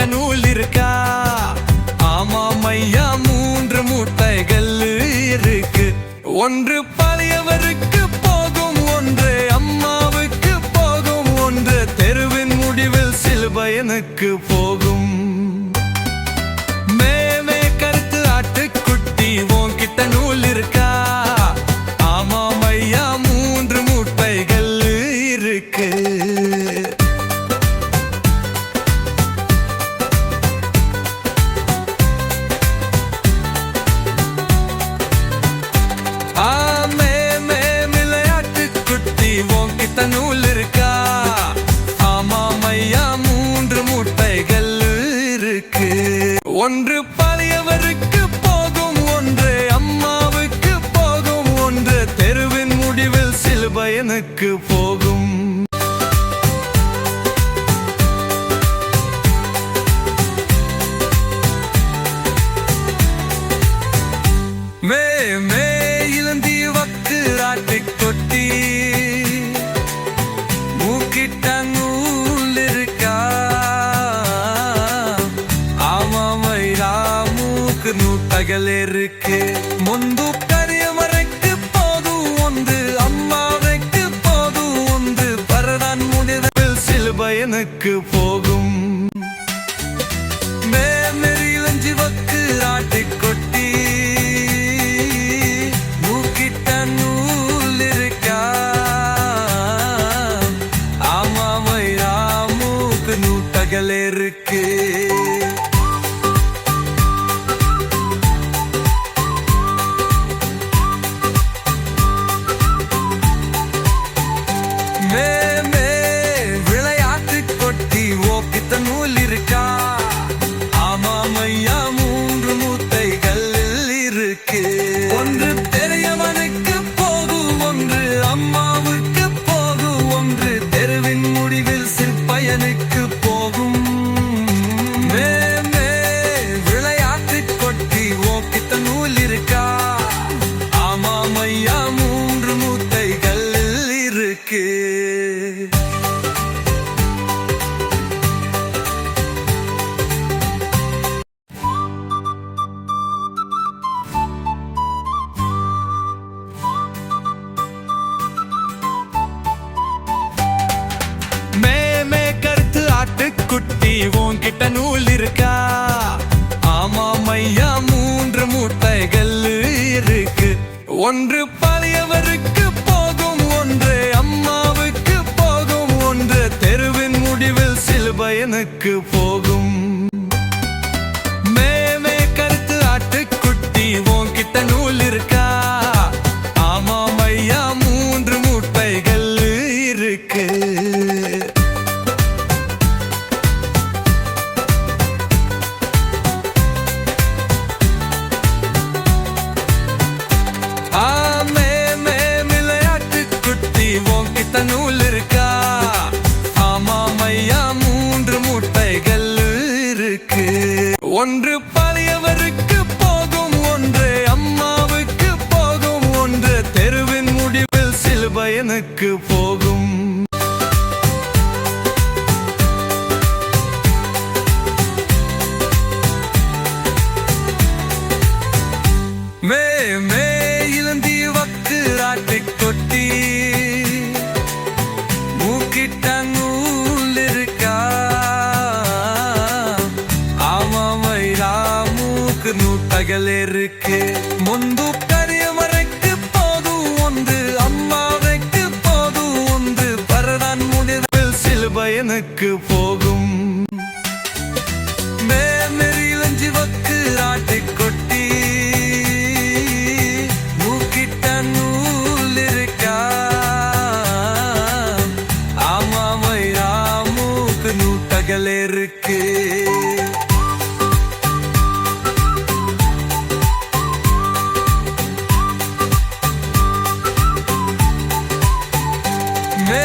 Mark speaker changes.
Speaker 1: உன்கிட்ட நூல் இருக்கா? ஆமாம் ஐயா, 3 மூட்டைகள் இருக்கு. ஒன்று பழையவருக்கு போகும், ஒன்று அம்மாவுக்கு போகும், ஒன்று தெருவின் முடிவில் சிலுபையனுக்கு போகும். மேமே கருத்து ஆட்டுக்குட்டி, உன்கிட்ட நூல் இருக்கா? ஆமாம் ஐயா, 3 மூட்டைகள் இருக்கு. உன்கிட்ட நூல் இருக்கா? ஆமாம் ஐயா, 3 மூட்டைகள் இருக்கு. ஒன்று பழையவருக்கு போகும், ஒன்று அம்மாவுக்கு போகும், ஒன்று தெருவின் முடிவில் சிலுபையனுக்கு போகும். மே மே இளந்தி வக்கு ஆட்டுக்குட்டி, உன்கிட்ட நூல் இருக்கா? ஆமாம் ஐயா, 3 மூட்டைகள் இருக்கு. முந்து கரியவரைக்கு போதும், ஒன்று அம்மாவுக்கு போதும், ஒன்று பரதான் முடிவில் சிலுபையனுக்கு போகும். மேமெரிலஞ்சி வக்கு ஆட்டுக்குட்டி, உன்கிட்ட நூல் இருக்கா? ஆமாம் ஐயா, 3 மூட்டைகள் இருக்கு. விளையாட்டு கொட்டி, உன்கிட்ட நூல் இருக்கா? ஆமாம் ஐயா, 3 மூட்டைகள் இருக்கு. ஒன்று பெரியவனுக்கு போகும், ஒன்று அம்மாவுக்கு போகும், ஒன்று தெருவின் முடிவில் சிற்பயனுக்கு போகும். விளையாட்டு கொட்டி, உன்கிட்ட நூல் இருக்கா? ஆமாம் ஐயா, 3 மூட்டைகள் இருக்கு. மேமே கருத்து ஆட்டுக்குட்டி, உன்கிட்ட நூல் இருக்கா? ஆமாம் ஐயா, 3 மூட்டைகள் இருக்கு. ஒன்று பழையவருக்கு போகும், ஒன்று அம்மாவுக்கு போகும், ஒன்று தெருவின் முடிவில் சிலுபையனுக்கு போகும். மேமே கருத்து ஆட்டுக்குட்டி, உன்கிட்ட நூல் இருக்கா? ஆமாம் ஐயா, 3 மூட்டைகள் இருக்கு. உன்கிட்ட நூல் இருக்கா? ஆமாம் ஐயா, 3 மூட்டைகள் இருக்கு. ஒன்று பழையவருக்கு போகும், ஒன்று அம்மாவுக்கு போகும், ஒன்று தெருவின் முடிவில் சிலுபையனுக்கு போகும். மே இளந்தி வக்கு ஆட்டுக்குட்டி, உன்கிட்ட நூல் இருக்கா? ஆமாம் ஐயா, 3 மூட்டைகள் இருக்கு. முந்து கரியவரைக்கு போதும், ஒன்று அம்மாவுக்கு போதும், ஒன்று பரதான் முடிவில் சிலுபையனுக்கு போகும். மேமெரிலஞ்சி வக்கு ஆட்டுக்குட்டி, உன்கிட்ட நூல் இருக்கா? ஆமாம் ஐயா, 3 மூட்டைகள் இருக்கு. மே